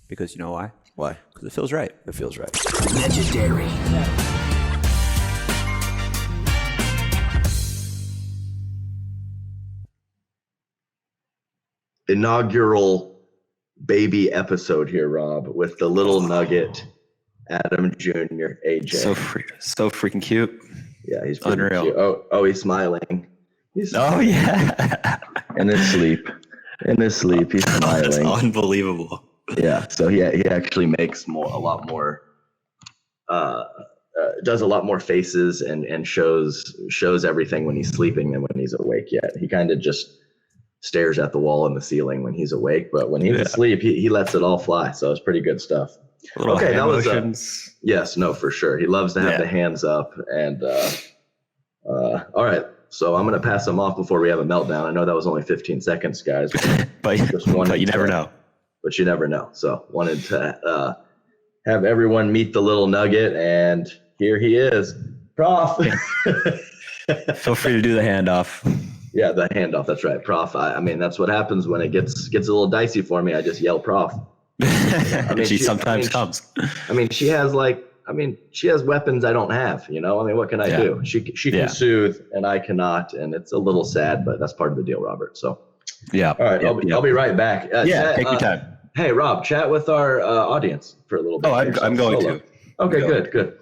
Because you know why? Why? Because it feels right. It feels right. Legendary. Inaugural baby episode here, Rob, with the little nugget, Adam Jr., AJ. So freaking cute. Yeah, he's unreal. Cute. Oh, he's smiling. Oh yeah. In his sleep, he's smiling. That's unbelievable. Yeah, so he actually makes a lot more, does a lot more faces and shows everything when he's sleeping than when he's awake. Yet he kind of just stares at the wall and the ceiling when he's awake, but when he's asleep, he lets it all fly. So it's pretty good stuff. Okay, that was yes, no, for sure. He loves to have the hands up, and all right. So I'm gonna pass him off before we have a meltdown. I know that was only 15 seconds, guys, but you never know. But you never know. So wanted to have everyone meet the little nugget, and here he is, Prof. Feel free to do the handoff. Yeah, the handoff. That's right, Prof. I mean, that's what happens when it gets a little dicey for me. I just yell, Prof. I mean, she sometimes comes. I mean, she has weapons I don't have. You know, I mean, what can I do? She can soothe, and I cannot, and it's a little sad, but that's part of the deal, Robert. So yeah. All right, I'll be right back. Take your time. Hey, Rob, chat with our audience for a little bit. Oh, I'm going to. Okay, good.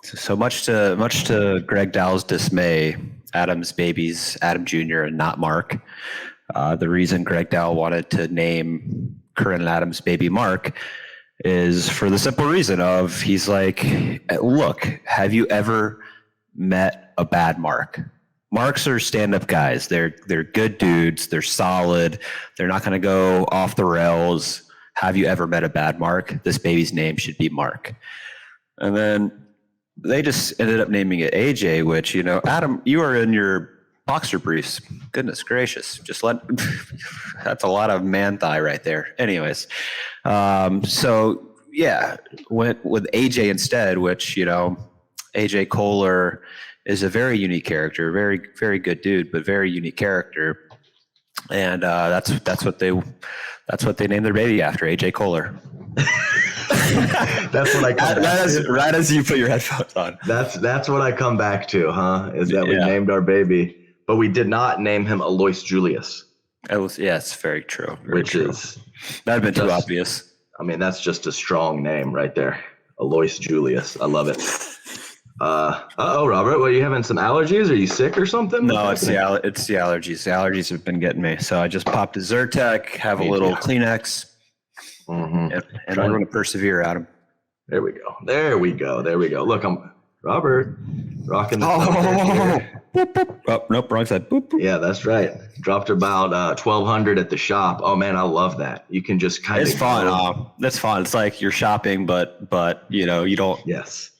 So much to Greg Dowell's dismay, Adam's babies, Adam Jr. and not Mark. The reason Greg Dowell wanted to name Corinne and Adam's baby Mark is for the simple reason of he's like, look, have you ever met a bad Mark? Marks are stand-up guys. They're good dudes. They're solid. They're not going to go off the rails. Have you ever met a bad Mark? This baby's name should be Mark. And then they just ended up naming it AJ, which, you know, Adam, you are in your boxer briefs. Goodness gracious. That's a lot of man thigh right there. Anyways. So yeah, went with AJ instead, which, you know, AJ Kohler is a very unique character, very, very good dude, but very unique character. And that's what they named their baby after, AJ Kohler. That's what I come back to. Right as you put your headphones on. That's what I come back to, huh? Is that we named our baby, but we did not name him Alois Julius. It's very true. Is that'd been too obvious. I mean, that's just a strong name right there, Alois Julius. I love it. Robert, what, are you having some allergies? Are you sick or something? No, it's the allergies. The allergies have been getting me. So I just popped a Zyrtec, have a little Kleenex, and I'm going to persevere, Adam. There we go. Look, I'm Robert rocking the Oh, nope, wrong side. Boop, boop. Yeah, that's right. Dropped about 1,200 at the shop. Oh man, I love that. You can just kind of. It's fun. That's fun. It's like you're shopping, but you know you don't. Yes.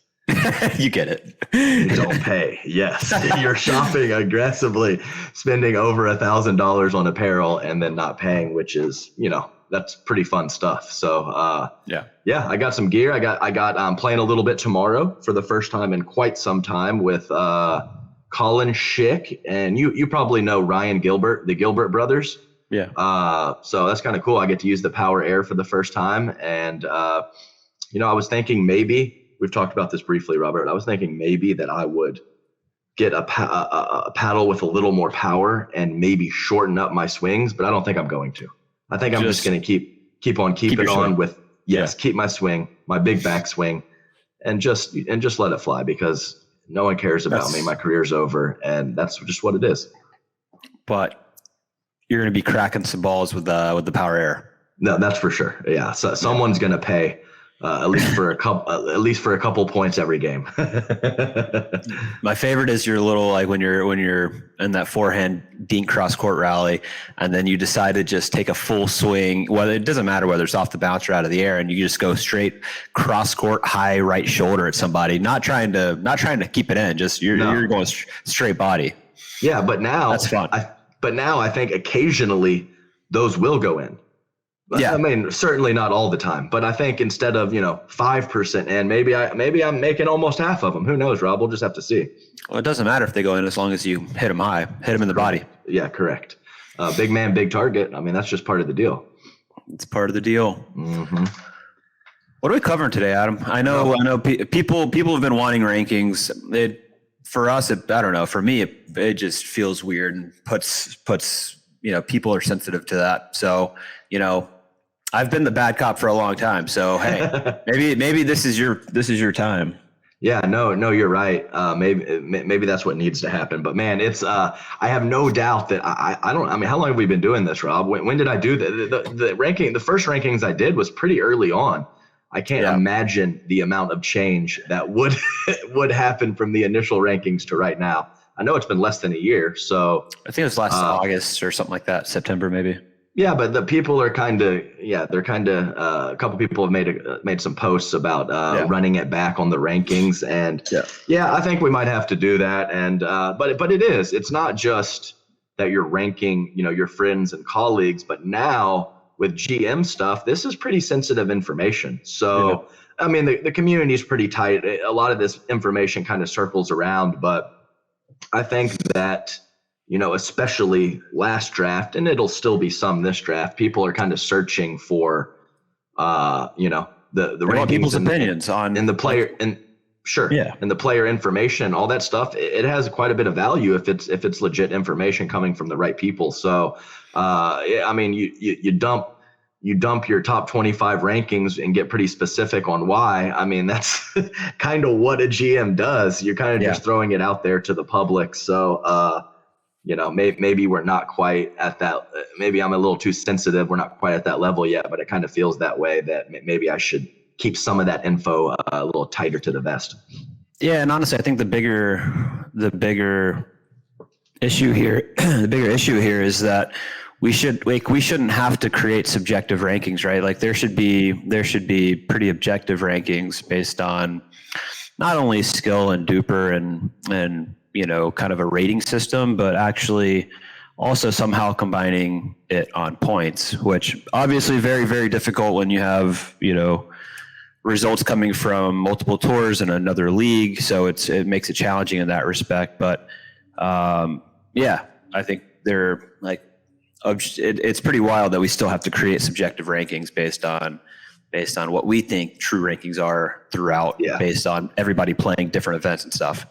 You get it. You don't pay. Yes. You're shopping aggressively, spending over $1,000 on apparel and then not paying, which is, you know, that's pretty fun stuff. So, yeah, I got some gear. I got playing a little bit tomorrow for the first time in quite some time with Colin Schick, and you probably know Ryan Gilbert, the Gilbert brothers. Yeah. So that's kind of cool. I get to use the Power Air for the first time, and you know, I was thinking maybe. We've talked about this briefly, Robert. I was thinking maybe that I would get a paddle with a little more power and maybe shorten up my swings, but I don't think I'm going to. I think I'm just going to keep on keeping on with keep my swing, my big back swing, and just let it fly because no one cares about me. My career's over, and that's just what it is. But you're going to be cracking some balls with the Power Air. No, that's for sure. Yeah, so someone's going to pay. At least for a couple points every game. My favorite is your little, like when you're in that forehand Dink cross court rally, and then you decide to just take a full swing. Well, it doesn't matter whether it's off the bounce or out of the air, and you just go straight cross court high right shoulder at somebody, not trying to keep it in. Just you're going straight body. Yeah, but now that's fun. I think occasionally those will go in. Yeah, I mean, certainly not all the time, but I think instead of 5% in, maybe I'm making almost half of them. Who knows, Rob? We'll just have to see. Well, it doesn't matter if they go in as long as you hit them high, hit them in the body. Yeah, correct. Big man, big target. I mean, that's just part of the deal. It's part of the deal. Mm-hmm. What are we covering today, Adam? I know people have been wanting rankings. For us, I don't know. For me, it just feels weird and puts people are sensitive to that. So I've been the bad cop for a long time. So hey, maybe this is your time. Yeah, no, you're right. Maybe that's what needs to happen. But man, it's I have no doubt that I don't. I mean, how long have we been doing this, Rob? When did I do the ranking? The first rankings I did was pretty early on. I can't imagine the amount of change that would happen from the initial rankings to right now. I know it's been less than a year, so I think it was last August or something like that, September maybe. Yeah, but the people are a couple people have made some posts about running it back on the rankings, and I think we might have to do that. And but it's not just that you're ranking, your friends and colleagues, but now with GM stuff, this is pretty sensitive information. So I mean, the community is pretty tight. A lot of this information kind of circles around, but I think that, especially last draft, and it'll still be some this draft, people are kind of searching for, the rankings, people's opinions and the player, and and the player information, all that stuff. It has quite a bit of value if it's legit information coming from the right people. So, I mean, you dump your top 25 rankings and get pretty specific on why. I mean, that's kind of what a GM does. You're kind of just throwing it out there to the public. So, maybe we're not quite at that. Maybe I'm a little too sensitive. We're not quite at that level yet, but it kind of feels that way, that maybe I should keep some of that info a little tighter to the vest. Yeah. And honestly, I think the bigger issue here, is that we shouldn't have to create subjective rankings, right? Like there should be pretty objective rankings based on not only skill and duper and kind of a rating system, but actually also somehow combining it on points, which obviously very, very difficult when you have, results coming from multiple tours in another league. So it makes it challenging in that respect. But I think they're like, it's pretty wild that we still have to create subjective rankings based on what we think true rankings are throughout, based on everybody playing different events and stuff.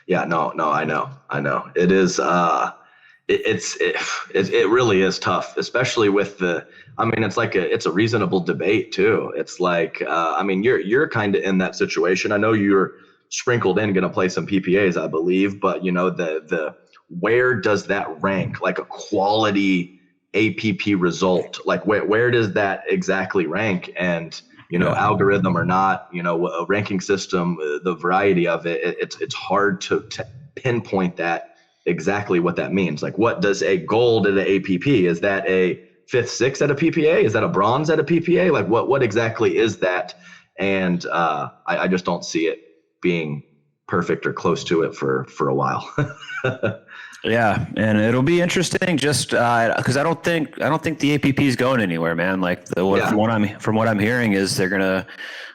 Yeah, no, I know. It is, it really is tough, especially with it's a reasonable debate too. It's like, you're kind of in that situation. I know you're sprinkled in, going to play some PPAs, I believe, but where does that rank, like a quality APP result? Like where does that exactly rank? And, algorithm or not, a ranking system, the variety of it, it's hard to pinpoint that exactly what that means. Like what does a gold at an APP? Is that a 5th, 6th at a PPA? Is that a bronze at a PPA? Like what exactly is that? And I just don't see it being perfect or close to it for a while. Yeah, and it'll be interesting just because I don't think the APP is going anywhere, man. Like from what I'm hearing is they're gonna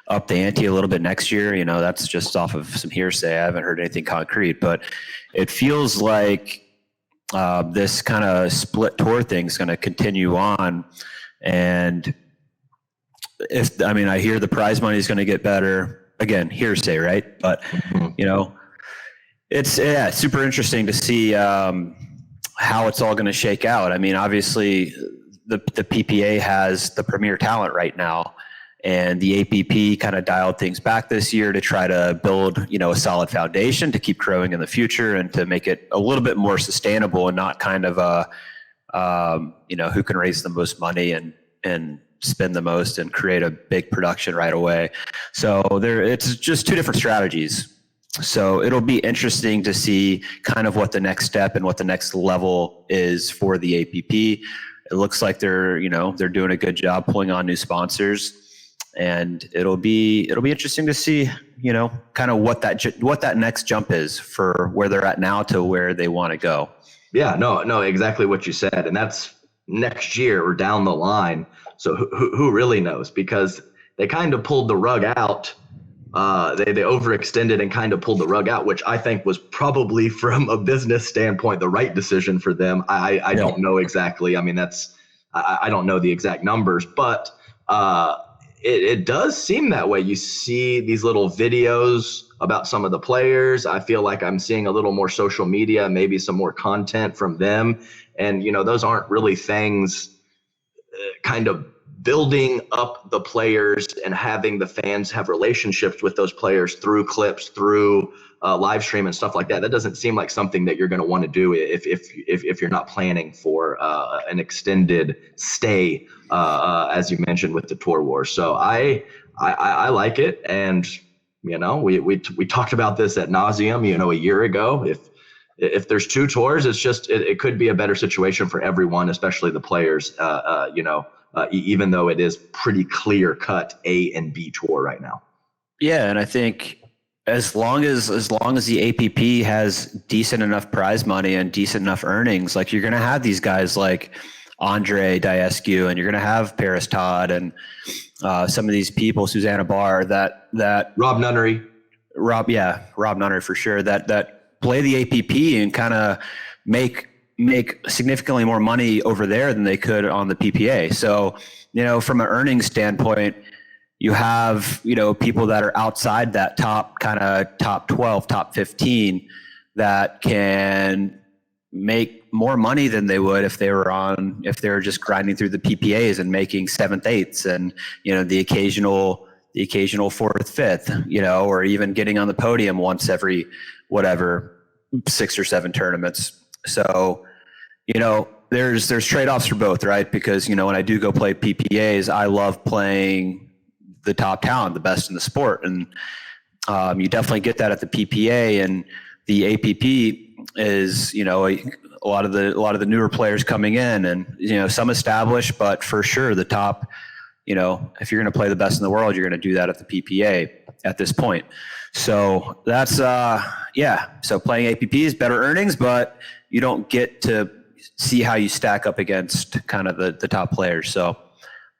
up the ante a little bit next year. That's just off of some hearsay. I haven't heard anything concrete, but it feels like this kind of split tour thing is going to continue on. And I hear the prize money is going to get better. Again, hearsay, right? But it's super interesting to see how it's all going to shake out. I mean, obviously, the PPA has the premier talent right now, and the APP kind of dialed things back this year to try to build, a solid foundation to keep growing in the future and to make it a little bit more sustainable and not kind of who can raise the most money and spend the most and create a big production right away. So it's just two different strategies. So it'll be interesting to see kind of what the next step and what the next level is for the APP. It looks like they're doing a good job pulling on new sponsors, and it'll be interesting to see, kind of what that next jump is for where they're at now to where they want to go. Yeah, no, exactly what you said. And that's next year or down the line. So who really knows? Because they kind of pulled the rug out. They overextended and kind of pulled the rug out, which I think was probably from a business standpoint the right decision for them. I don't know exactly. I mean, I don't know the exact numbers, but it does seem that way. You see these little videos about some of the players. I feel like I'm seeing a little more social media, maybe some more content from them. And, those aren't really things kind of building up the players and having the fans have relationships with those players through clips, through live stream and stuff like that. That doesn't seem like something that you're going to want to do if you're not planning for an extended stay, as you mentioned with the Tour Wars. So I like it, and we talked about this ad nauseum, a year ago. If there's two tours, it's just it could be a better situation for everyone, especially the players. Even though it is pretty clear cut A and B tour right now. Yeah, and I think as long as the APP has decent enough prize money and decent enough earnings, like you're going to have these guys like Andre Diescu, and you're going to have Paris Todd and some of these people, Susanna Barr, that Rob Nunnery for sure, that play the APP and kind of make significantly more money over there than they could on the PPA. So, from an earnings standpoint, you have, people that are outside that top 12, top 15 that can make more money than they would if they were just grinding through the PPAs and making 7th, 8th and, the occasional 4th, 5th, or even getting on the podium once every, 6 or 7 tournaments. So, there's trade-offs for both, right? Because, when I do go play PPAs, I love playing the top talent, the best in the sport. And you definitely get that at the PPA, and the APP is, a lot of the newer players coming in, and, some established, but for sure the top, if you're going to play the best in the world, you're going to do that at the PPA at this point. So that's, so playing APP is better earnings, but you don't get to see how you stack up against kind of the top players. So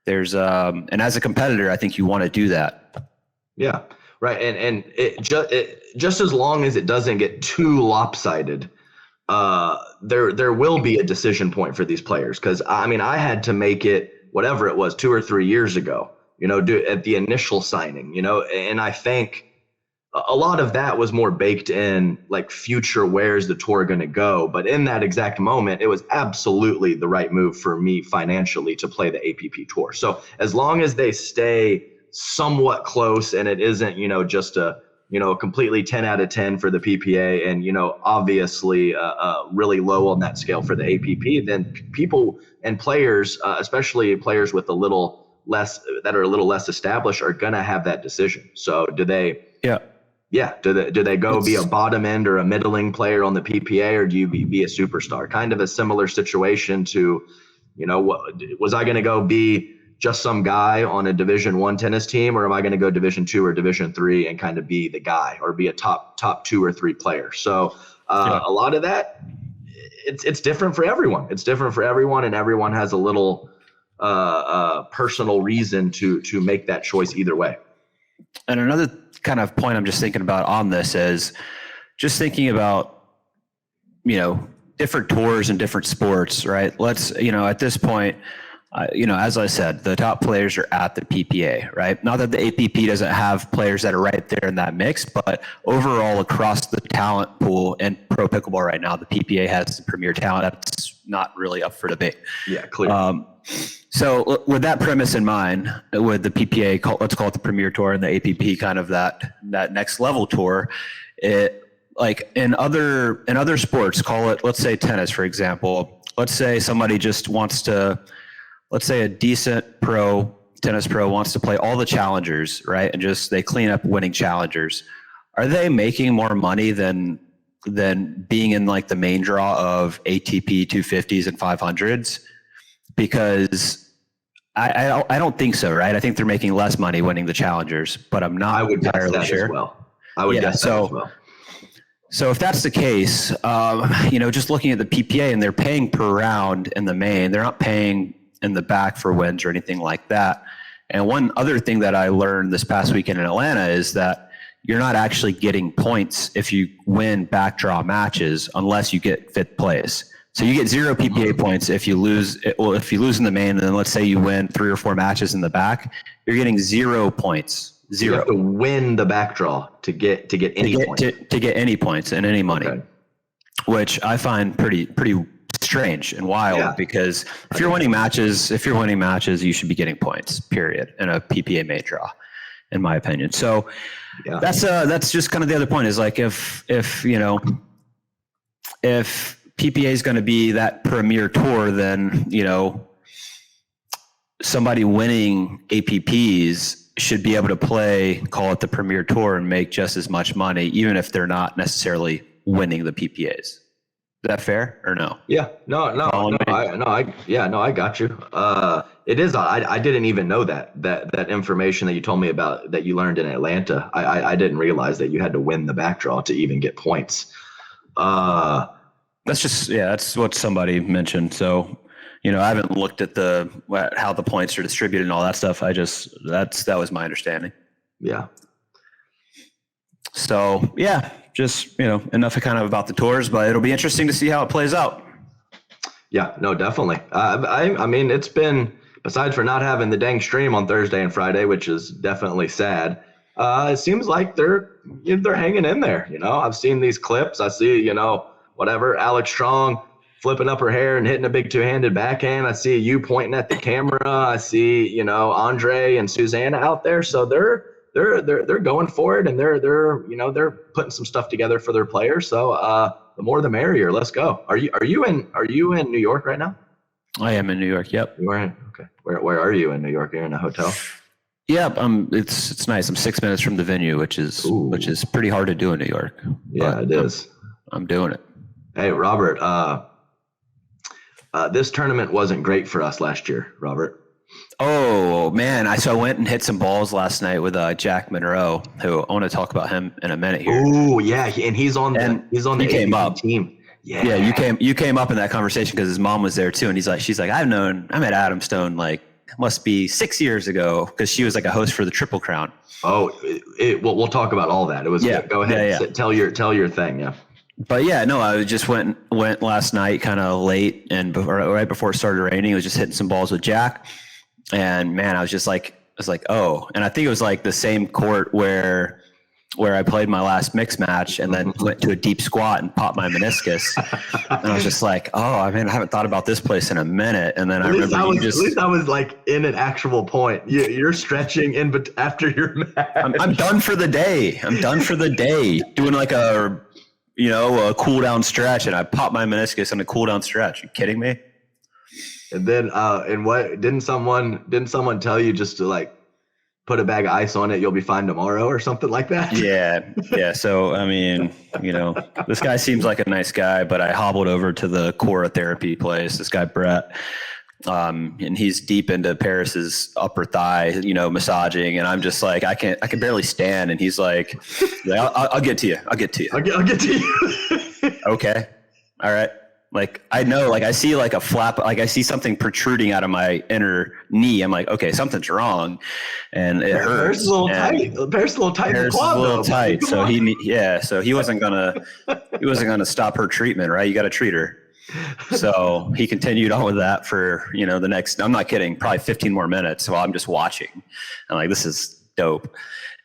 there's, and as a competitor, I think you want to do that. Yeah. Right. And it just as long as it doesn't get too lopsided, there will be a decision point for these players. Cause I had to make it, whatever it was, 2 or 3 years ago, at the initial signing, and I think a lot of that was more baked in, like future, where's the tour going to go? But in that exact moment, it was absolutely the right move for me financially to play the APP tour. So as long as they stay somewhat close and it isn't, just a completely 10 out of 10 for the PPA and, obviously really low on that scale for the APP, then people and players, especially players with a little less established, are going to have that decision. So do they go be a bottom end or a middling player on the PPA, or do you be a superstar? Kind of a similar situation to, was I going to go be just some guy on a Division I tennis team, or am I going to go Division II or Division III and kind of be the guy, or be a top 2 or 3 player? So a lot of that, it's different for everyone. It's different for everyone, and everyone has a little personal reason to make that choice either way. And another kind of point I'm just thinking about on this is just thinking about, different tours and different sports, right? Let's, at this point, as I said, the top players are at the PPA, right? Not that the APP doesn't have players that are right there in that mix, but overall across the talent pool in pro pickleball right now, the PPA has the premier talent. That's not really up for debate. Yeah, clear. So with that premise in mind, with the PPA, let's call it the Premier Tour, and the APP kind of that next level tour, it, like in other sports, call it, let's say tennis, for example. Let's say somebody just wants to, let's say a decent tennis pro wants to play all the challengers, right? And just they clean up winning challengers. Are they making more money than being in like the main draw of ATP 250s and 500s? Because I don't think so, right? I think they're making less money winning the challengers, but I'm not entirely sure. I would guess that as well. So if that's the case, just looking at the PPA, and they're paying per round in the main, they're not paying in the back for wins or anything like that. And one other thing that I learned this past weekend in Atlanta is that you're not actually getting points if you win back draw matches unless you get 5th place. So you get 0 PPA points if you lose. Well, if you lose in the main, and then let's say you win 3 or 4 matches in the back, you're getting 0 points. 0. You have to win the back draw to get any points. To get any points and any money, which I find pretty strange and wild, because if you're winning matches, you should be getting points, period, in a PPA main draw, in my opinion. So that's just kind of the other point, is like, if PPA is going to be that premier tour, then, somebody winning APPs should be able to play, call it the premier tour, and make just as much money, even if they're not necessarily winning the PPAs. Is that fair or no? Yeah, no, I got you. It is. I didn't even know that information that you told me about, that you learned in Atlanta. I didn't realize that you had to win the back draw to even get points. That's what somebody mentioned. So, I haven't looked at how the points are distributed and all that stuff. That was my understanding. Yeah. So just, enough kind of about the tours, but it'll be interesting to see how it plays out. Yeah, no, definitely. I mean, it's been, besides for not having the dang stream on Thursday and Friday, which is definitely sad. It seems like they're hanging in there. I've seen these clips. I see, Alex Strong flipping up her hair and hitting a big 2-handed backhand. I see you pointing at the camera. I see, Andre and Susanna out there. So they're going for it, and they're putting some stuff together for their players. So the more the merrier. Let's go. Are you in New York right now? I am in New York. Yep. You are in. Okay. Where are you in New York? You're in a hotel? Yep. It's nice. I'm 6 minutes from the venue, which is pretty hard to do in New York. Yeah, it is. I'm doing it. Hey, Robert, this tournament wasn't great for us last year, Robert. Oh man, so I went and hit some balls last night with Jack Monroe, who I want to talk about him in a minute here. Oh yeah, and he's on the ABP team. Yeah, you came up in that conversation because his mom was there too, and she's like, I met Adam Stone like must be 6 years ago, because she was like a host for the Triple Crown. Oh, we'll talk about all that. It was go ahead, tell your thing. Yeah. But I just went last night kind of late, and right before it started raining. I was just hitting some balls with Jack, and man, I was like, oh, and I think it was like the same court where I played my last mixed match, and then went to a deep squat and popped my meniscus. And I was just like, oh, man, I haven't thought about this place in a minute. And then at least I was like in an actual point. You're stretching in, but after your match, I'm done for the day. Doing like a cool down stretch, and I popped my meniscus in a cool down stretch. You kidding me? And then, didn't someone tell you just to like put a bag of ice on it, you'll be fine tomorrow, or something like that? Yeah. So, I mean, this guy seems like a nice guy, but I hobbled over to the Cora therapy place, this guy, Brett, and he's deep into Paris's upper thigh, massaging. And I'm just like, I can barely stand. And he's like, I'll get to you. I'll get to you. Okay. All right. Like, I know, like I see like a flap, like I see something protruding out of my inner knee. I'm like, okay, something's wrong. And it hurts. Paris is a little tight. Paris is a little tight. Paris is a little tight. So he wasn't gonna stop her treatment, right? You got to treat her. So he continued on with that for, the next, I'm not kidding, probably 15 more minutes while I'm just watching. I'm like, this is dope.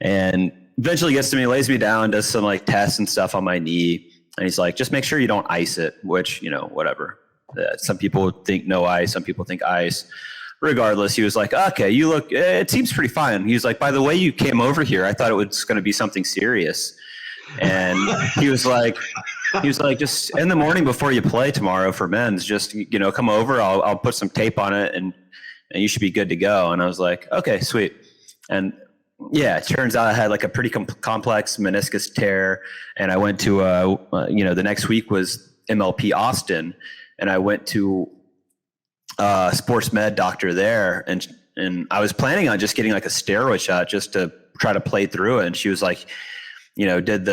And eventually gets to me, lays me down, does some like tests and stuff on my knee. And he's like, just make sure you don't ice it, which, whatever. Some people think no ice. Some people think ice. Regardless, he was like, okay, it seems pretty fine. He was like, by the way you came over here, I thought it was going to be something serious. And he was like, just in the morning before you play tomorrow for men's, just, come over. I'll put some tape on it and you should be good to go. And I was like, okay, sweet. And yeah, it turns out I had like a pretty complex meniscus tear, and I went to the next week was MLP Austin, and I went to a sports med doctor there, and I was planning on just getting like a steroid shot just to try to play through it. And she was like, did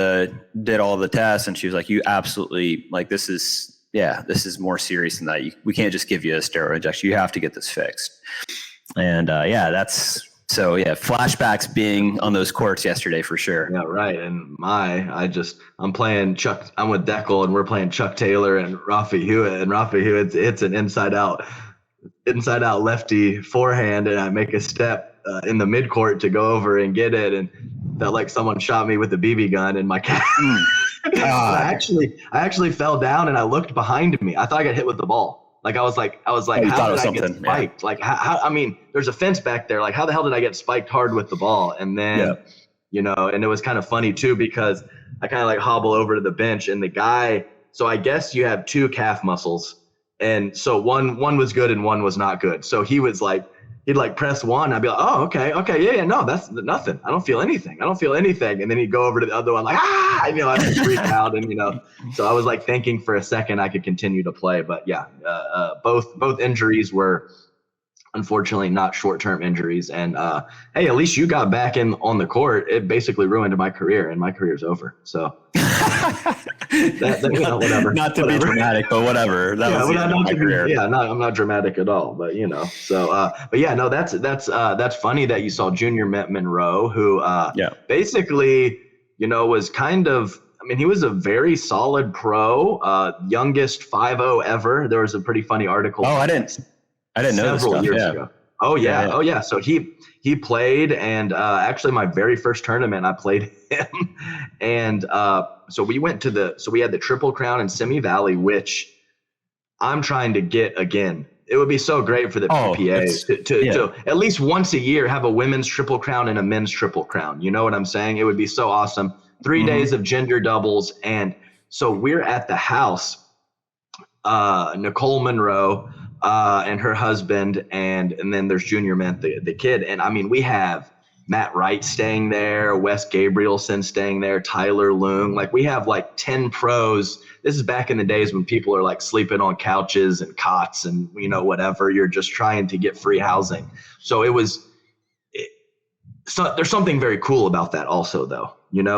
all the tests, and she was like, you absolutely, like, this is more serious than that. We can't just give you a steroid injection. You have to get this fixed. And So yeah, flashbacks being on those courts yesterday for sure. Yeah, right. And I'm playing Chuck. I'm with Deckel, and we're playing Chuck Taylor and Rafi Hewitt. And Rafi Hewitt, it's an inside out lefty forehand, and I make a step in the midcourt to go over and get it, and felt like someone shot me with a BB gun in my calf. I actually fell down, and I looked behind me. I thought I got hit with the ball. Like I was like, how did I get spiked? Yeah. Like how? I mean, there's a fence back there. Like how the hell did I get spiked hard with the ball? And then, and it was kind of funny too, because I kind of like hobble over to the bench, and the guy. So I guess you have two calf muscles, and so one was good and one was not good. So he'd press one. I'd be like, oh, okay, yeah, no, that's nothing. I don't feel anything. And then he'd go over to the other one like, I just freak out, and So I was like thinking for a second I could continue to play, but yeah, both injuries were unfortunately not short-term injuries. And hey, at least you got back on the court. It basically ruined my career, and my career's over. So. Whatever. Not to be dramatic, but whatever. I'm not dramatic at all, but So, but yeah, no, that's funny that you saw Junior Mint Munro, who basically, was kind of. I mean, he was a very solid pro, youngest 5-0 ever. There was a pretty funny article. Oh, I didn't know this stuff. Years ago. Oh yeah. Oh yeah. So he played, and actually my very first tournament I played him, and so we had the Triple Crown in Simi Valley, which I'm trying to get again. It would be so great for the PPA to at least once a year have a women's Triple Crown and a men's Triple Crown. You know what I'm saying? It would be so awesome. 3 days of gender doubles, and so we're at the house. Nicole Monroe. And her husband, and then there's Junior Mint, the kid. And I mean, we have Matt Wright staying there, Wes Gabrielson staying there, Tyler Loong. Like we have like 10 pros. This is back in the days when people are like sleeping on couches and cots and, whatever. You're just trying to get free housing. So so there's something very cool about that also though.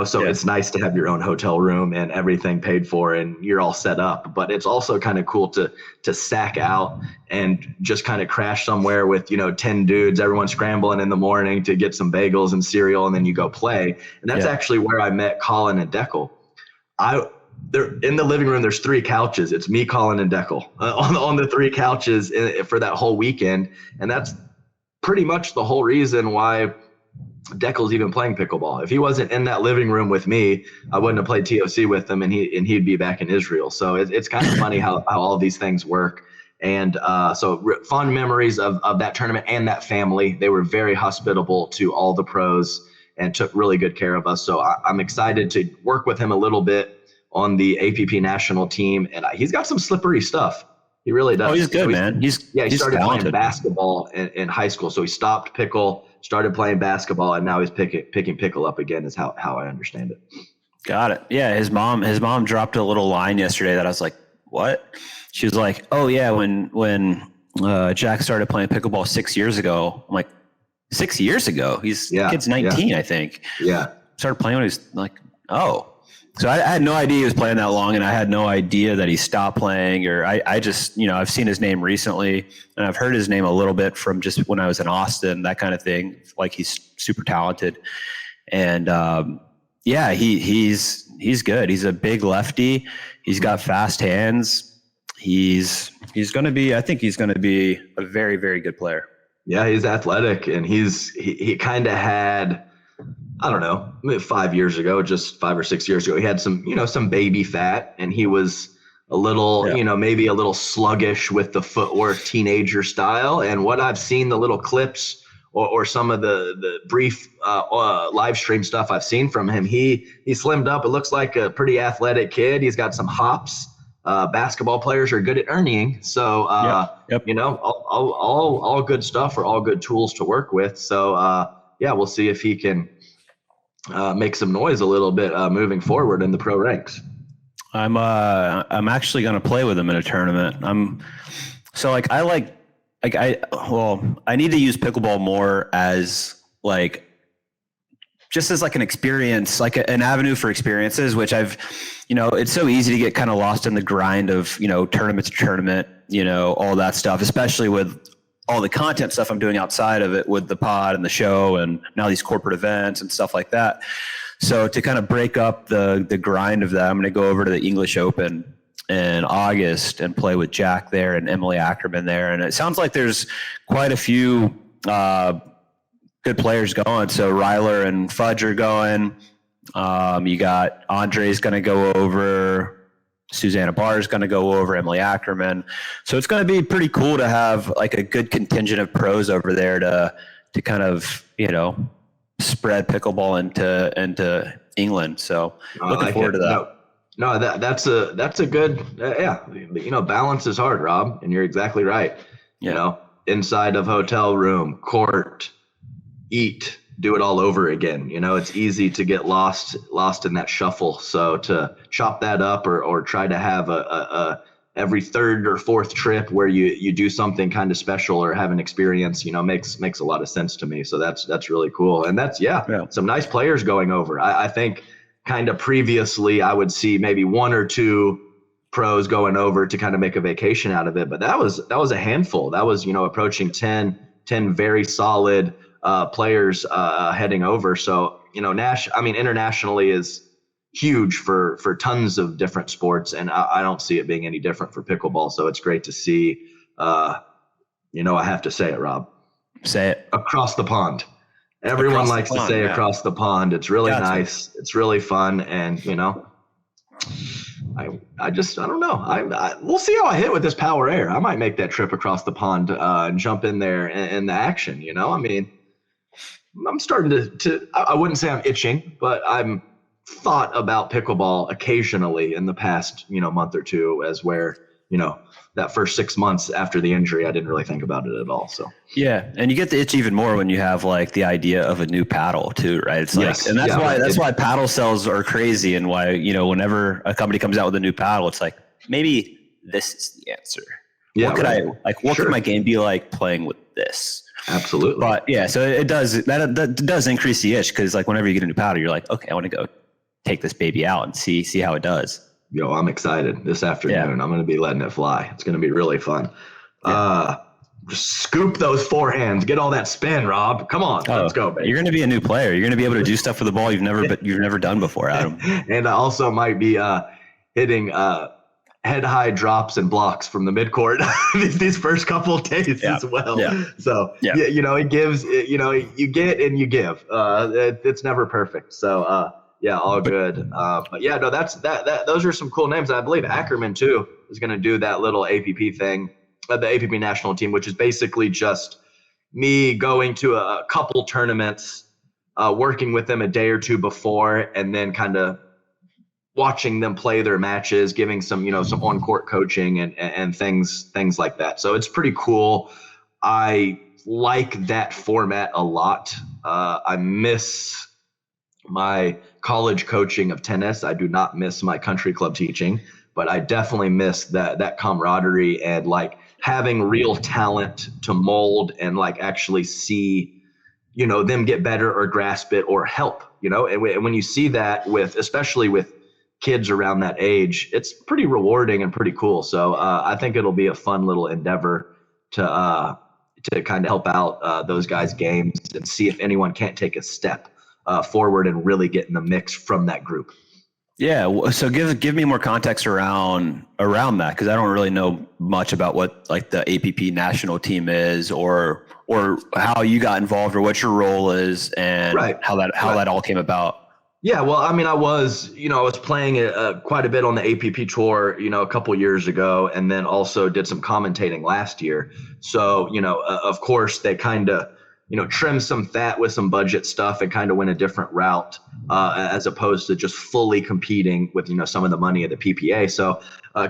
So it's nice to have your own hotel room and everything paid for and you're all set up, but it's also kind of cool to sack out and just kind of crash somewhere with, 10 dudes, everyone scrambling in the morning to get some bagels and cereal, and then you go play. And that's actually where I met Colin and Deckel. They're in the living room. There's 3 couches. It's me, Colin, and Deckel on the 3 couches for that whole weekend. And that's pretty much the whole reason why Deckel's even playing pickleball. If he wasn't in that living room with me, I wouldn't have played TOC with him, and he'd be back in Israel. So it's kind of funny how all these things work. And so fond memories of that tournament and that family. They were very hospitable to all the pros and took really good care of us. So I'm excited to work with him a little bit on the APP national team. And he's got some slippery stuff. He really does. Oh, he's good, man. He started talented. Playing basketball in high school. So he stopped pickle, started playing basketball, and now he's picking pickle up again is how I understand it. Got it. Yeah. His mom dropped a little line yesterday that I was like, what? She was like, oh yeah, when Jack started playing pickleball 6 years ago. I'm like, 6 years ago? The kid's 19, I think. Yeah. Started playing when he was like, oh. So I had no idea he was playing that long, and I had no idea that he stopped playing, or I just, I've seen his name recently, and I've heard his name a little bit from just when I was in Austin, that kind of thing. Like he's super talented. And he's good. He's a big lefty. He's got fast hands. He's going to be, I think he's going to be a very, very good player. Yeah, he's athletic, and he kind of had, I don't know, 5 years ago, just 5 or 6 years ago, he had some baby fat, and he was a little, maybe a little sluggish with the footwork, teenager style. And what I've seen, the little clips or some of the brief live stream stuff I've seen from him, he slimmed up. It looks like a pretty athletic kid. He's got some hops. Basketball players are good at earning. So, all good stuff or all good tools to work with. So, we'll see if he can make some noise a little bit moving forward in the pro ranks. I'm actually going to play with him in a tournament. I need to use pickleball more as like, just as like an experience, like an avenue for experiences, which it's so easy to get kind of lost in the grind of, tournament to tournament, all that stuff, especially with all the content stuff I'm doing outside of it with the pod and the show and now these corporate events and stuff like that. So to kind of break up the grind of that, I'm going to go over to the English Open in August and play with Jack there and Emily Ackerman there. And it sounds like there's quite a few good players going. So Ryler and Fudge are going. You got Andre's going to go over. Susanna Barr is going to go over, Emily Ackerman. So it's going to be pretty cool to have like a good contingent of pros over there to kind of, spread pickleball into England. So looking forward to that. No, that's a good, balance is hard, Rob, and you're exactly right. Yeah. Inside of hotel room, court, eat, do it all over again. It's easy to get lost in that shuffle. So to chop that up or try to have a every third or fourth trip where you do something kind of special or have an experience, makes a lot of sense to me. So that's really cool. And that's, some nice players going over. I think kind of previously I would see maybe one or two pros going over to kind of make a vacation out of it. But that was a handful. That was, approaching 10 very solid players heading over. So, internationally is huge for tons of different sports. And I don't see it being any different for pickleball. So it's great to see, I have to say it, Rob. Say it. Across the pond. Everyone likes to say across the pond. It's really nice. It's really fun. And, I don't know. We'll see how I hit with this power air. I might make that trip across the pond and jump in there in the action. I'm starting to I wouldn't say I'm itching, but I'm thought about pickleball occasionally in the past, month or two, as where, that first 6 months after the injury, I didn't really think about it at all. So yeah, and you get the itch even more when you have like the idea of a new paddle too, right? It's like, and that's why paddle sales are crazy, and why whenever a company comes out with a new paddle, it's like maybe this is the answer. Yeah, what could my game be like playing with this? Absolutely. But yeah, so it does that does increase the itch, because like whenever you get a new paddle, you're like, okay, I want to go take this baby out and see how it does. Yo, I'm excited this afternoon. Yeah. I'm going to be letting it fly. It's going to be really fun. Yeah. Just scoop those forehands. Get all that spin, Rob. Come on. Let's go, baby. You're going to be a new player. You're going to be able to do stuff with the ball you've never done before, Adam. And I also might be hitting head-high drops and blocks from the midcourt these first couple of days as well. Yeah. So, it gives, you get and you give. It's never perfect. So, all good. But yeah, no, those are some cool names. I believe Ackerman too is going to do that little APP thing, the APP national team, which is basically just me going to a couple tournaments, working with them a day or two before, and then kind of watching them play their matches, giving some, some on-court coaching and things like that. So it's pretty cool. I like that format a lot. I miss my college coaching of tennis. I do not miss my country club teaching, but I definitely miss that camaraderie and like having real talent to mold and like actually see, them get better or grasp it or help, and when you see that especially with kids around that age, it's pretty rewarding and pretty cool. So I think it'll be a fun little endeavor to kind of help out those guys' games and see if anyone can't take a step forward and really get in the mix from that group. Yeah. So give me more context around that, because I don't really know much about what like the APP national team is, or how you got involved, or what your role is, and how that all came about. Yeah, well, I was playing it quite a bit on the APP tour, a couple years ago, and then also did some commentating last year. So, of course, they kind of, trim some fat with some budget stuff and kind of went a different route as opposed to just fully competing with, some of the money of the PPA. So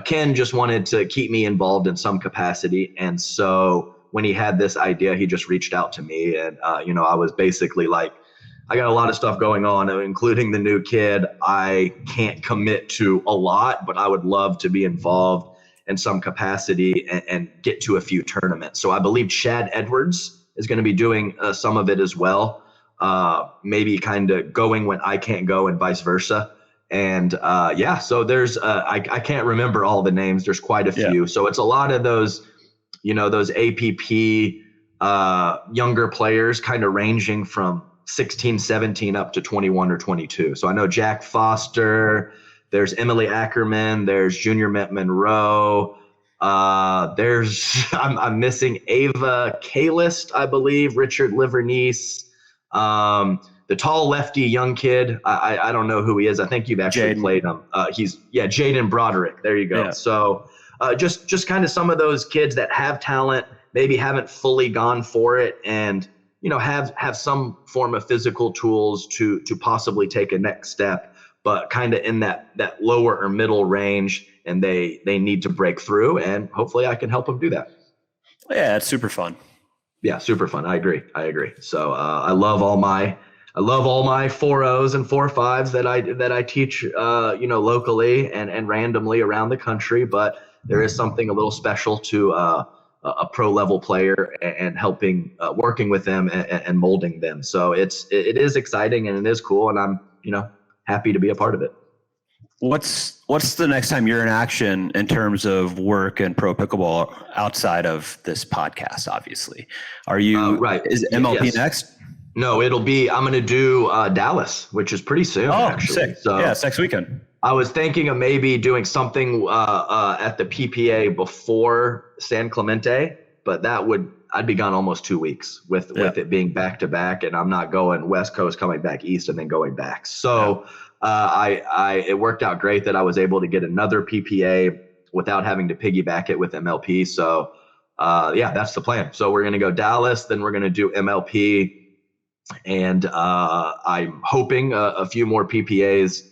Ken just wanted to keep me involved in some capacity. And so when he had this idea, he just reached out to me, and, I was basically like, I got a lot of stuff going on, including the new kid. I can't commit to a lot, but I would love to be involved in some capacity and get to a few tournaments. So I believe Chad Edwards is going to be doing some of it as well. Maybe kind of going when I can't go and vice versa. And so there's, I can't remember all the names. There's quite a few. So it's a lot of those, those APP younger players kind of ranging from 16, 17 up to 21 or 22. So I know Jack Foster, there's Emily Ackerman, there's Junior Mint Munro. I'm missing Ava Kalist, I believe, Richard Livernice, the tall lefty young kid. I don't know who he is. I think you've actually played him. Jaden Broderick. There you go. Yeah. So just kind of some of those kids that have talent, maybe haven't fully gone for it, and have some form of physical tools to possibly take a next step, but kind of in that lower or middle range, and they need to break through, and hopefully I can help them do that. Yeah, it's super fun. Yeah, super fun. I agree. So I love all my 4.0s and 4.5s that I teach locally and randomly around the country, but there is something a little special to a pro level player and helping working with them and molding them. So it is exciting and it is cool, and I'm happy to be a part of it. What's the next time you're in action in terms of work and pro pickleball outside of this podcast? Obviously, are you right? Is MLP yes. Next? No, I'm going to do Dallas, which is pretty soon. Actually. Sick. So yeah, it's next weekend. I was thinking of maybe doing something at the PPA before San Clemente, but I'd be gone almost 2 weeks with it being back to back, and I'm not going West Coast, coming back East, and then going back. So it worked out great that I was able to get another PPA without having to piggyback it with MLP. So that's the plan. So we're going to go Dallas, then we're going to do MLP, and I'm hoping a few more PPAs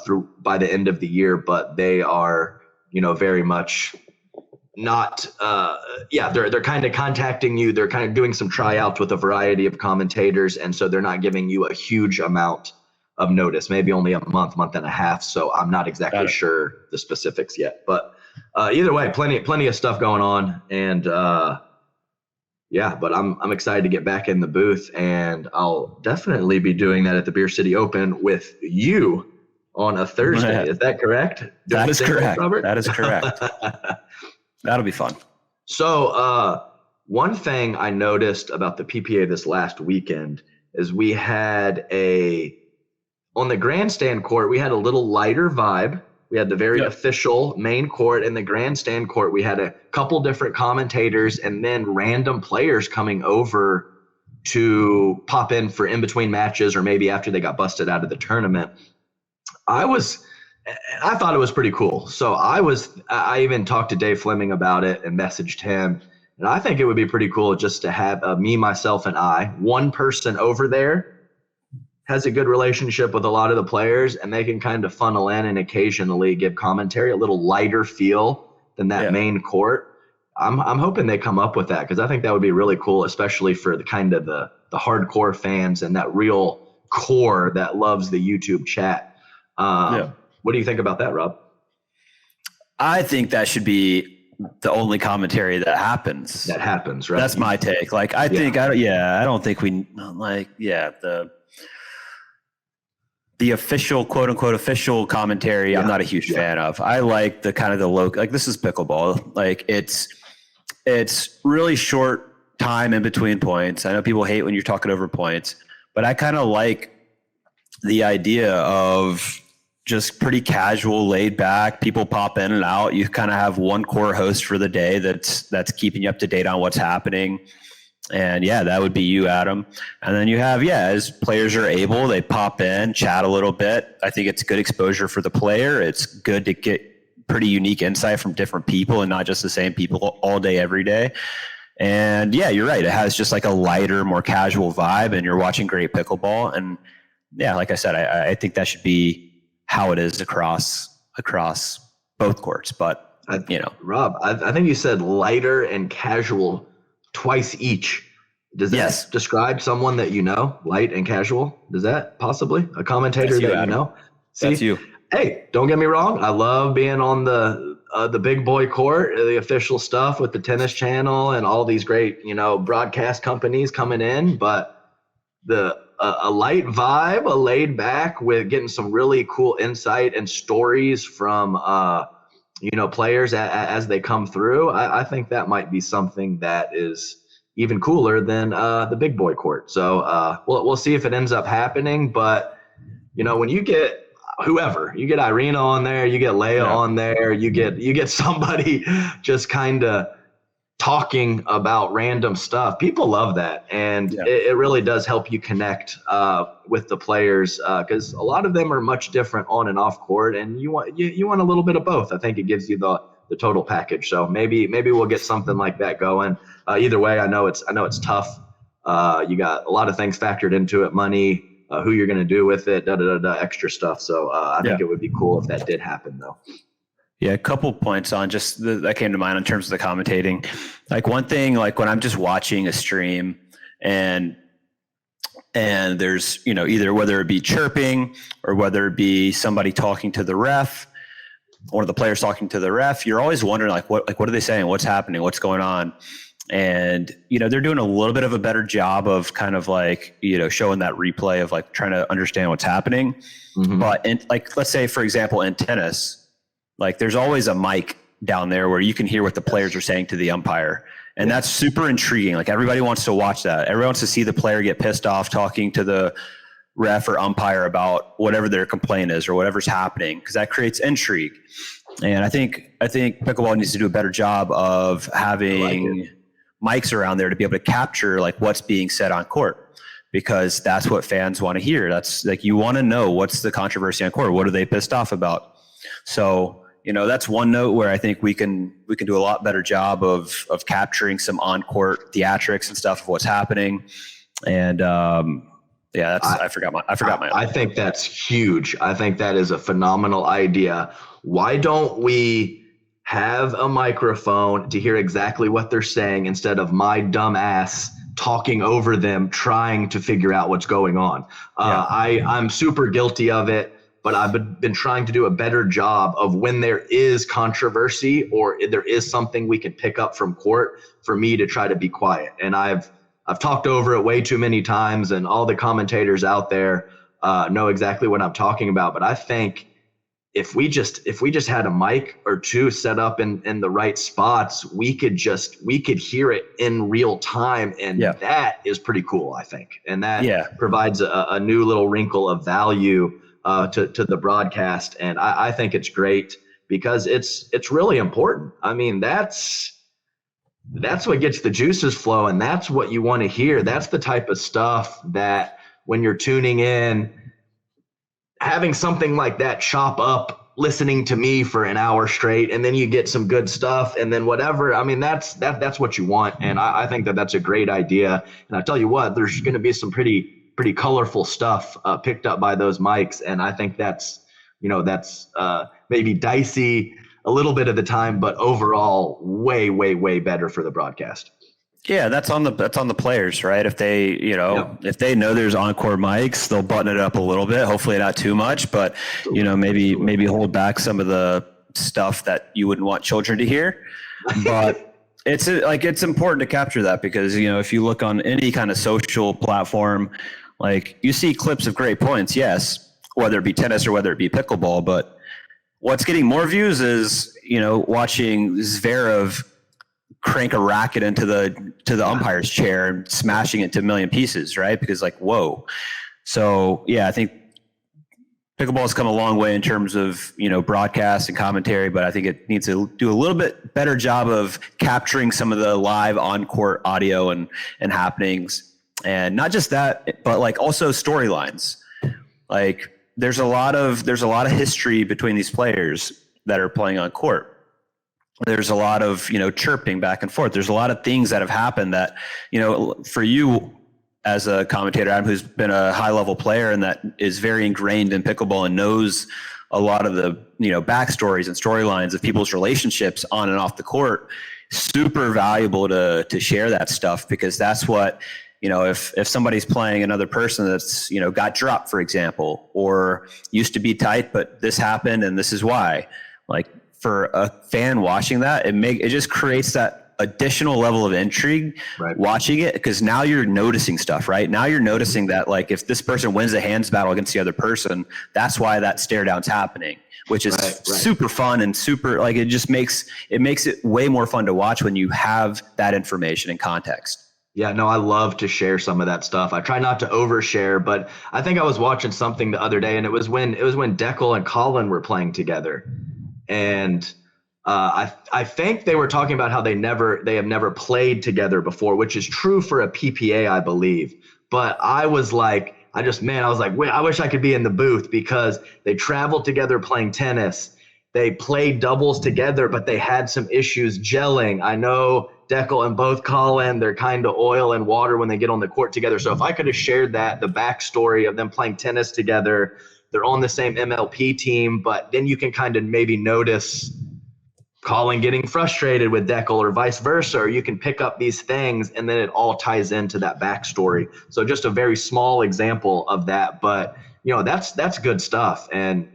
through by the end of the year, but they are, very much not, they're kind of contacting you. They're kind of doing some tryouts with a variety of commentators. And so they're not giving you a huge amount of notice, maybe only a month and a half. So I'm not exactly sure the specifics yet, but either way, plenty of stuff going on. And but I'm excited to get back in the booth, and I'll definitely be doing that at the Beer City Open with you on a Thursday. Is that correct? That is correct, Robert. That is correct. That'll be fun. So one thing I noticed about the PPA this last weekend is we had on the Grandstand court, we had a little lighter vibe. We had the very official main court. In the Grandstand court, we had a couple different commentators and then random players coming over to pop in for in-between matches or maybe after they got busted out of the tournament. I thought it was pretty cool. So I even talked to Dave Fleming about it and messaged him. And I think it would be pretty cool just to have me, myself, and one person over there has a good relationship with a lot of the players, and they can kind of funnel in and occasionally give commentary, a little lighter feel than that main court. I'm hoping they come up with that, because I think that would be really cool, especially for the kind of the hardcore fans and that real core that loves the YouTube chat. What do you think about that, Rob? I think that should be the only commentary that happens. That happens, right? That's my take. Like, I don't think the official, quote unquote, official commentary, I'm not a huge fan of. I like the kind of the low, like this is pickleball. Like it's really short time in between points. I know people hate when you're talking over points, but I kind of like the idea of just pretty casual, laid back. People pop in and out. You kind of have one core host for the day that's keeping you up to date on what's happening. And that would be you, Adam. And then you have, as players are able, they pop in, chat a little bit. I think it's good exposure for the player. It's good to get pretty unique insight from different people and not just the same people all day, every day. And you're right. It has just like a lighter, more casual vibe, and you're watching great pickleball. And like I said, I think that should be how it is across both courts. But, Rob, I think you said lighter and casual twice each. Does that describe someone that light and casual? Does that possibly a commentator that Adam. See? That's you. Hey, don't get me wrong. I love being on the big boy court, the official stuff with the tennis channel and all these great, broadcast companies coming in. But a light vibe, a laid back with getting some really cool insight and stories from, players as they come through. I think that might be something that is, even cooler than the big boy court. So we'll see if it ends up happening. But when you get whoever, you get Irina on there, you get Leia on there, you get somebody just kind of talking about random stuff. People love that, and it really does help you connect with the players, because a lot of them are much different on and off court, and you want a little bit of both. I think it gives you the total package. So maybe we'll get something like that going. Either way, I know it's tough. You got a lot of things factored into it: money, who you're going to do with it, extra stuff. So I think it would be cool if that did happen, though. Yeah, a couple points on just that came to mind in terms of the commentating. Like one thing, like when I'm just watching a stream and there's, either whether it be chirping or whether it be somebody talking to the ref, one of the players talking to the ref, you're always wondering what are they saying? What's happening? What's going on? And, they're doing a little bit of a better job of kind of showing that replay of trying to understand what's happening. Mm-hmm. But let's say, for example, in tennis, there's always a mic down there where you can hear what the players are saying to the umpire. And that's super intriguing. Everybody wants to watch that. Everyone wants to see the player get pissed off talking to the ref or umpire about whatever their complaint is or whatever's happening, because that creates intrigue. And I think pickleball needs to do a better job of having mics around there to be able to capture what's being said on court, because that's what fans want to hear. That's you want to know what's the controversy on court. What are they pissed off about? So, that's one note where I think we can do a lot better job of capturing some on-court theatrics and stuff of what's happening. And I forgot my. I think that's huge. I think that is a phenomenal idea. Why don't we have a microphone to hear exactly what they're saying instead of my dumb ass talking over them, trying to figure out what's going on? I'm super guilty of it. But I've been trying to do a better job of when there is controversy or there is something we can pick up from court, for me to try to be quiet. And I've talked over it way too many times, and all the commentators out there know exactly what I'm talking about. But I think if we just had a mic or two set up in the right spots, we could hear it in real time, and that is pretty cool, I think. And that provides a new little wrinkle of value to the broadcast. And I think it's great because it's really important. I mean, that's what gets the juices flowing. That's what you want to hear. That's the type of stuff that when you're tuning in, having something like that chop up, listening to me for an hour straight, and then you get some good stuff and then whatever. I mean, that's what you want. And I think that's a great idea. And I tell you what, there's going to be some pretty colorful stuff picked up by those mics. And I think that's maybe dicey a little bit of the time, but overall way, way, way better for the broadcast. Yeah, that's on the players, right? If they, if they know there's on-court mics, they'll button it up a little bit, hopefully not too much, but maybe hold back some of the stuff that you wouldn't want children to hear. But it's important to capture that, because, if you look on any kind of social platform, you see clips of great points, yes, whether it be tennis or whether it be pickleball, but what's getting more views is, watching Zverev crank a racket into the umpire's chair and smashing it to a million pieces, right? Because whoa. So I think pickleball has come a long way in terms of, broadcast and commentary, but I think it needs to do a little bit better job of capturing some of the live on-court audio and happenings. And not just that, but also storylines. There's a lot of history between these players that are playing on court. There's a lot of, chirping back and forth. There's a lot of things that have happened that, for you as a commentator, Adam, who's been a high level player and that is very ingrained in pickleball and knows a lot of the, backstories and storylines of people's relationships on and off the court, super valuable to share that stuff, because that's what, if somebody's playing another person that's, got dropped, for example, or used to be tight, but this happened and this is why, for a fan watching that, it just creates that additional level of intrigue watching it, because now you're noticing stuff, right? Now you're noticing that if this person wins a hands battle against the other person, that's why that stare down's happening, which is super fun and super, it makes it way more fun to watch when you have that information and context. Yeah, no, I love to share some of that stuff. I try not to overshare, but I think I was watching something the other day, and it was when Deckel and Colin were playing together, and I think they were talking about how they have never played together before, which is true for a PPA, I believe. But I was like, I was like, wait, I wish I could be in the booth because they traveled together playing tennis. They played doubles together, but they had some issues gelling. I know Deckel and both Colin, they're kind of oil and water when they get on the court together. So if I could have shared that, the backstory of them playing tennis together, they're on the same MLP team, but then you can kind of maybe notice Colin getting frustrated with Deckel or vice versa, or you can pick up these things and then it all ties into that backstory. So just a very small example of that, but that's good stuff. And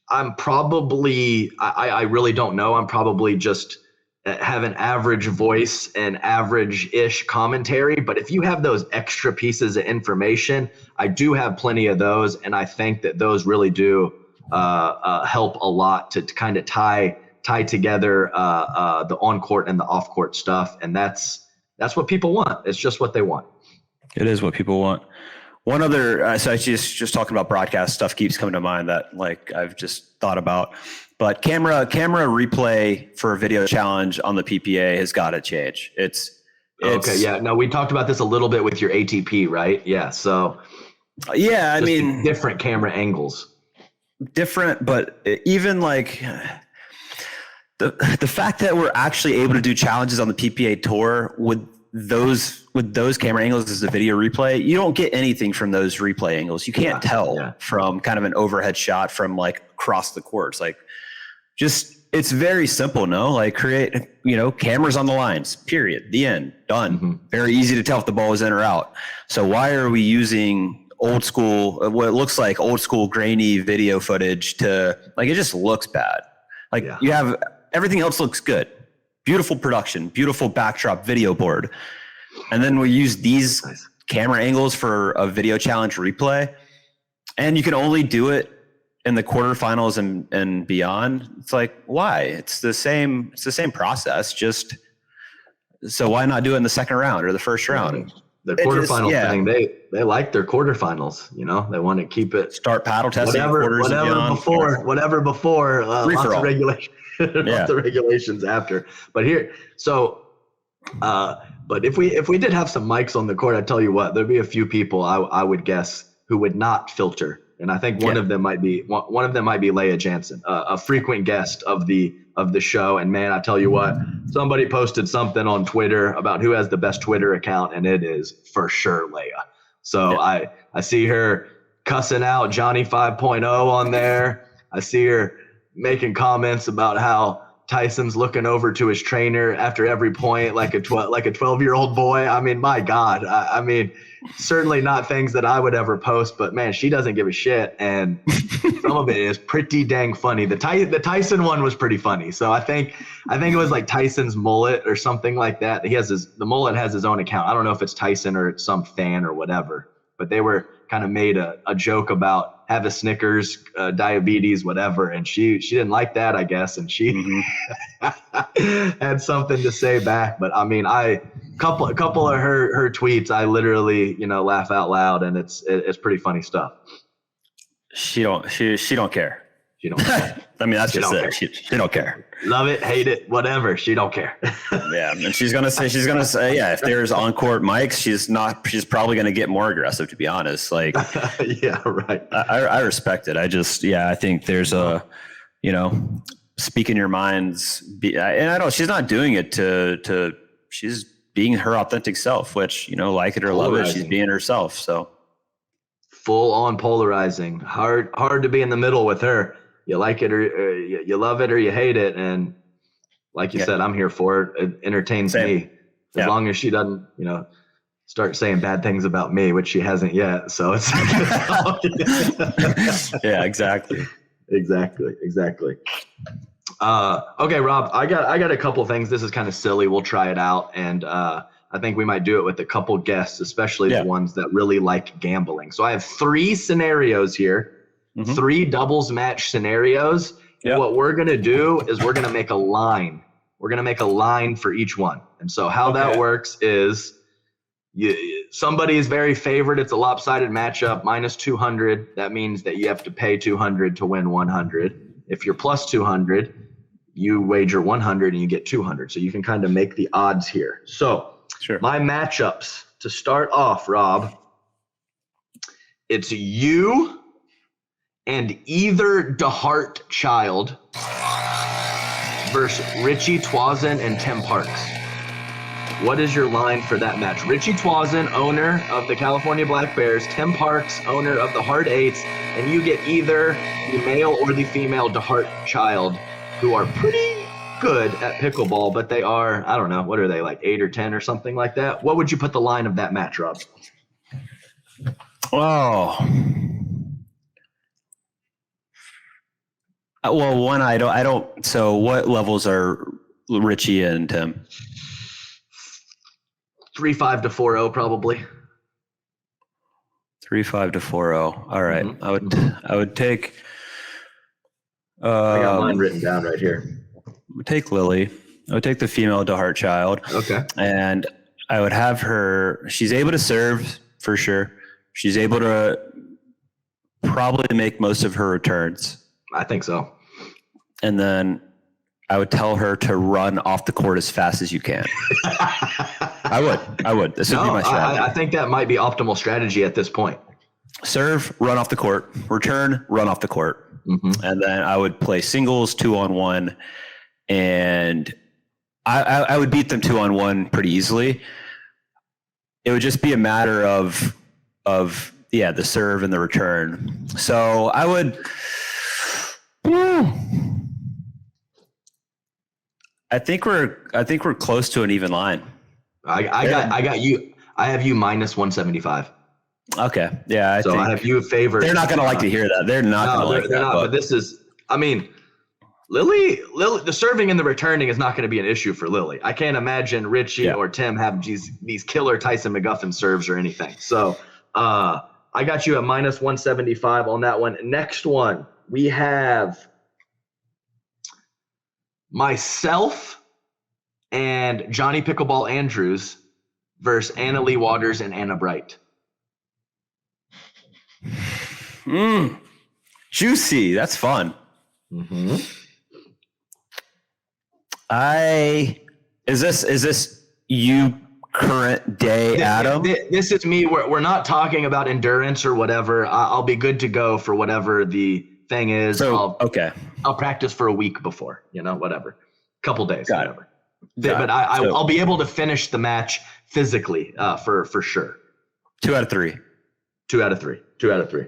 I'm probably, I really don't know. I'm probably just have an average voice and average-ish commentary. But if you have those extra pieces of information, I do have plenty of those. And I think that those really do help a lot to kind of tie together the on-court and the off-court stuff. And that's what people want. It's just what they want. It is what people want. One other, so I just talking about broadcast stuff keeps coming to mind that like I've just thought about, but camera replay for a video challenge on the PPA has got to change. It's okay. Yeah. No, we talked about this a little bit with your ATP, right? Yeah. So yeah, I mean, different camera angles. Different, but even like the fact that we're actually able to do challenges on the PPA tour with those camera angles as a video replay, you don't get anything from those replay angles. You can't tell from kind of an overhead shot from like across the courts. Like it's very simple, no? Like create, cameras on the lines, period, the end, done. Mm-hmm. Very easy to tell if the ball is in or out. So why are we using old school, what looks like old school grainy video footage to like, it just looks bad. Like you have, everything else looks good. Beautiful production, beautiful backdrop, video board. And then we use these camera angles for a video challenge replay. And you can only do it in the quarterfinals and beyond. It's like, why? It's the same process. Just so why not do it in the second round or the first round? The quarterfinal thing, they like their quarterfinals. They want to keep it start paddle testing whatever before lots of regulation. Lots of regulations after, but if we did have some mics on the court, I tell you what, there'd be a few people I would guess who would not filter, and I think one of them might be Leia Jansen, a frequent guest of the show. And man, I tell you what, somebody posted something on Twitter about who has the best Twitter account, and it is for sure Leia. So I see her cussing out Johnny 5.0 on there. I see her making comments about how Tyson's looking over to his trainer after every point like a 12-year-old boy. I mean, my God. I mean, certainly not things that I would ever post, but man, she doesn't give a shit. And some of it is pretty dang funny. The Tyson one was pretty funny. So I think it was like Tyson's mullet or something like that. The mullet has his own account. I don't know if it's Tyson or it's some fan or whatever, but they were kind of made a joke about have a Snickers, diabetes, whatever. And she didn't like that, I guess. And she had something to say back. But I mean, couple of her tweets, I literally, laugh out loud, and it's pretty funny stuff. She don't care. She don't care. I mean, that's just it. She don't care. Love it, hate it, whatever. She don't care. Yeah, and she's gonna say, if there's on-court mics, she's probably gonna get more aggressive. To be honest, like, yeah, right. I respect it. I think there's speaking your minds. And I don't. She's not doing it to. She's being her authentic self, which like it or love it, she's being herself. So full on polarizing. Hard to be in the middle with her. You like it or you love it or you hate it. And like you said, I'm here for it. It entertains me as long as she doesn't, start saying bad things about me, which she hasn't yet. So it's yeah, exactly. Okay, Rob, I got a couple things. This is kind of silly. We'll try it out. And I think we might do it with a couple guests, especially the ones that really like gambling. So I have 3 scenarios here. 3 doubles match scenarios. And what we're going to do is we're going to make a line. we're going to make a line for each one. And so how that works is somebody is very favored. It's a lopsided matchup, minus 200. That means that you have to pay 200 to win 100. If you're plus 200, you wager 100 and you get 200. So you can kind of make the odds here. So my matchups to start off, Rob, it's you and either DeHart Child versus Richie Twazin and Tim Parks. What is your line for that match? Richie Twazin, owner of the California Black Bears, Tim Parks, owner of the Hard Eights, and you get either the male or the female DeHart Child, who are pretty good at pickleball, but they are, I don't know, what are they, like 8 or 10 or something like that? What would you put the line of that match, Rob? Oh. Well, one, I don't, so what levels are Richie and Tim? 3-5 to 4-0 probably. 3-5 to 4-0. All right. I would take I got mine written down right here. Take Lily. I would take the female DeHart Child. Okay. And I would have her, she's able to serve for sure. She's able to probably make most of her returns. I think so. And then I would tell her to run off the court as fast as you can. I would. This would be my strategy. I think that might be optimal strategy at this point. Serve, run off the court. Return, run off the court. Mm-hmm. And then I would play singles 2-on-1, and I would beat them 2-on-1 pretty easily. It would just be a matter of the serve and the return. So I would. I think we're close to an even line. I got you. I have you minus 175. Okay. Yeah. I have you favored. They're not going to like to hear that. They're not going to like that. They're not. But this is, I mean, Lily, the serving and the returning is not going to be an issue for Lily. I can't imagine Richie or Tim have these killer Tyson McGuffin serves or anything. So I got you at minus 175 on that one. Next one, we have myself and Johnny Pickleball Andrews versus Anna Lee Waters and Anna Bright. Juicy. That's fun. Mm-hmm. Is this you current day, Adam? This is me. We're not talking about endurance or whatever. I'll be good to go for whatever the thing is. So, I'll practice for a week before, whatever. Couple days, whatever. But I'll be able to finish the match physically for sure. 2 out of 3. 2 out of 3. 2 out of 3.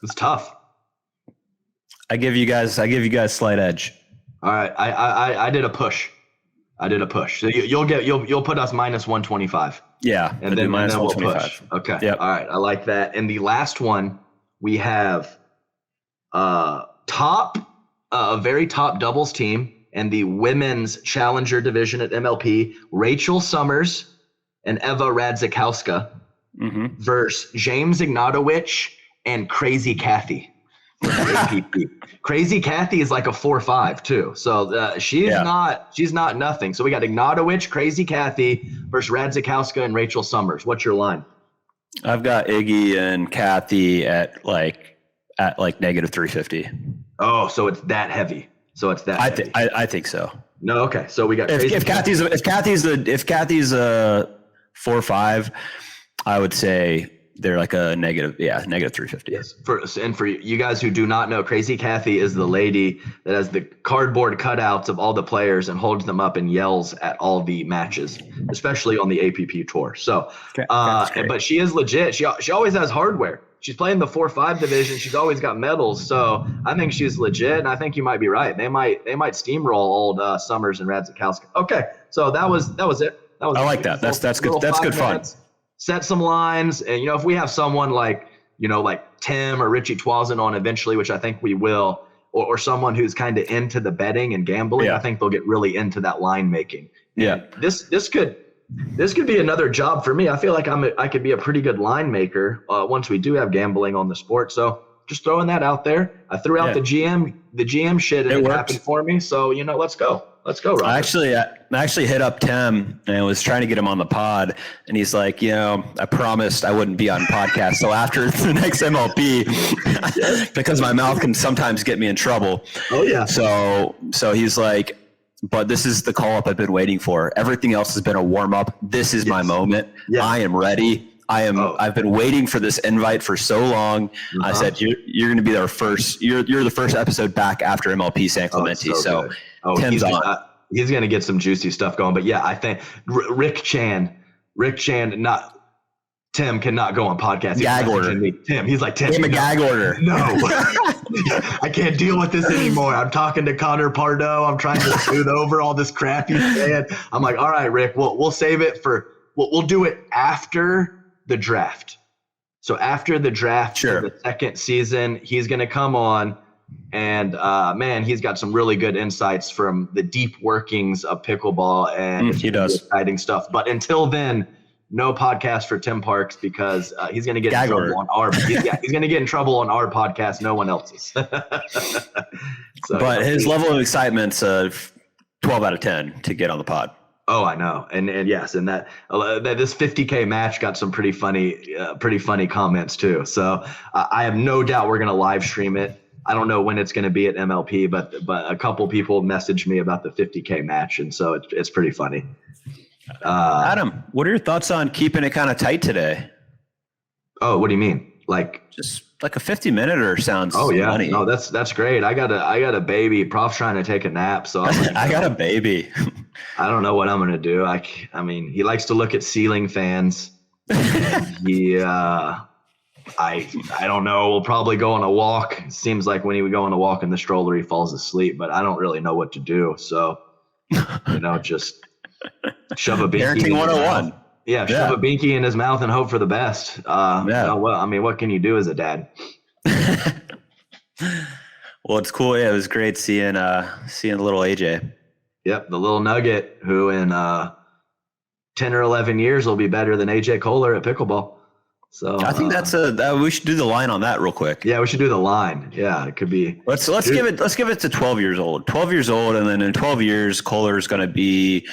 It's tough. I give you guys slight edge. All right, I did a push. So you'll put us minus 125. Yeah, and then minus we'll 125. push. Okay. Yep. All right, I like that. And the last one we have a very top doubles team and the women's challenger division at MLP, Rachel Summers and Eva Radzikowska versus James Ignatowicz and Crazy Kathy. Crazy Kathy is like a 4-5 too. So she's not nothing. So we got Ignatowicz, Crazy Kathy versus Radzikowska and Rachel Summers. What's your line? I've got Iggy and Kathy at like negative 350. Oh, so it's that heavy. I think so. No, okay. So we got if Kathy's a 4-5, I would say they're like a negative 350. Yes. For you guys who do not know, Crazy Kathy is the lady that has the cardboard cutouts of all the players and holds them up and yells at all the matches, especially on the APP tour. So, but she is legit. She always has hardware. She's playing the 4-5 division. She's always got medals. So I think she's legit, and I think you might be right. They might steamroll old Summers and Radzikowska. Okay, so that was it. I like that. That's good. That's good fun. Set some lines, and if we have someone like Tim or Richie Twazin on eventually, which I think we will, or someone who's kind of into the betting and gambling, I think they'll get really into that line making. Yeah. And this could This could be another job for me. I feel like I could be a pretty good line maker once we do have gambling on the sport. So just throwing that out there. I threw out the GM shit, and it happened for me. So let's go. Let's go, Robert. I actually hit up Tim and was trying to get him on the pod, and he's like, I promised I wouldn't be on podcast. So after the next MLP, because my mouth can sometimes get me in trouble. Oh yeah. So he's like, but this is the call up I've been waiting for. Everything else has been a warm up. This is my moment. Yeah. I am ready. I've been waiting for this invite for so long. I said, you're going to be our first. You're the first episode back after MLP San Clemente. So Tim's on. He's going to get some juicy stuff going. But yeah, I think Rick Chan, Tim cannot go on podcast. Gag order. Tim, he's like, Tim. Give him a gag order. No, I can't deal with this anymore. I'm talking to Connor Pardo. I'm trying to smooth over all this crap he's saying. I'm like, all right, Rick, we'll save it we'll do it after the draft. So after the draft, the second season, he's going to come on. And man, he's got some really good insights from the deep workings of pickleball, and he does exciting stuff. But until then, no podcast for Tim Parks, because he's going to get in trouble on our. He's going to get in trouble on our podcast, no one else's. But his level of excitement's 12 out of 10 to get on the pod. Oh, I know, and yes, and that this 50K match got some pretty funny comments too. So I have no doubt we're going to live stream it. I don't know when it's going to be at MLP, but a couple people messaged me about the 50K match, and so it's pretty funny. Adam, what are your thoughts on keeping it kind of tight today? Oh, what do you mean? Like just like a 50-minute sounds. Oh yeah, funny. No, that's great. I got a baby. Prof's trying to take a nap, so I got a baby. I don't know what I'm gonna do. I mean, he likes to look at ceiling fans. I don't know. We'll probably go on a walk. It seems like when he would go on a walk in the stroller, he falls asleep, but I don't really know what to do. So, just shove a binky. Parenting 101. Yeah, shove a binky in his mouth and hope for the best. Well, I mean, what can you do as a dad? Well, it's cool. Yeah, it was great seeing little AJ. Yep, the little nugget who in 10 or 11 years will be better than AJ Kohler at pickleball. So I think we should do the line on that real quick. Yeah, we should do the line. Yeah, it could be. Let's give it to 12 years old. 12 years old, and then in 12 years, Kohler will be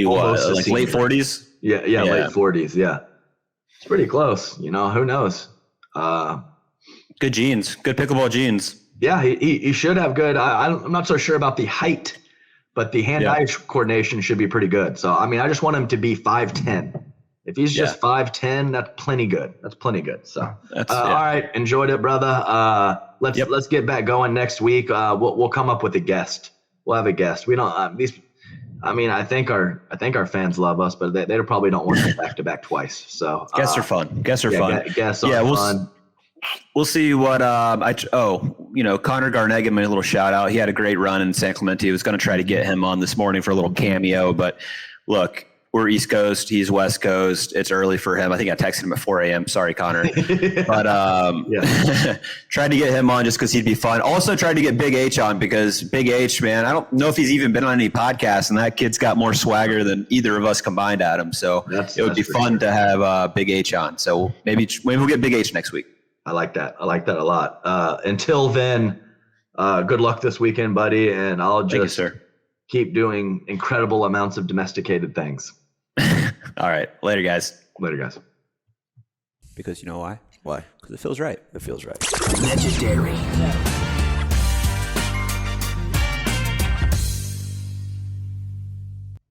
what, like late 40s? Yeah, late 40s. Yeah, it's pretty close. Who knows? Good genes, good pickleball genes. Yeah, he should have good. I'm not so sure about the height, but the hand-eye coordination should be pretty good. So I mean, I just want him to be 5'10". If he's just 5'10", that's plenty good. So, all right, enjoyed it, brother. Let's get back going next week. We'll come up with a guest. We'll have a guest. We don't I think our fans love us, but they probably don't want us back to back twice. So guests are fun. Guests are fun. Guests are fun. We'll see what Connor Garnett, give him a little shout out. He had a great run in San Clemente. I was going to try to get him on this morning for a little cameo, but look. We're East Coast. He's West Coast. It's early for him. I think I texted him at 4 a.m. Sorry, Connor. But tried to get him on just because he'd be fun. Also tried to get Big H on because Big H, man, I don't know if he's even been on any podcasts, and that kid's got more swagger than either of us combined, Adam. So it would be fun to have Big H on. So maybe we'll get Big H next week. I like that. I like that a lot. Until then, good luck this weekend, buddy. And I'll just Thank you, sir. Keep doing incredible amounts of domesticated things. All right. Later, guys. Because you know why? Why? Because it feels right. It feels right. Legendary.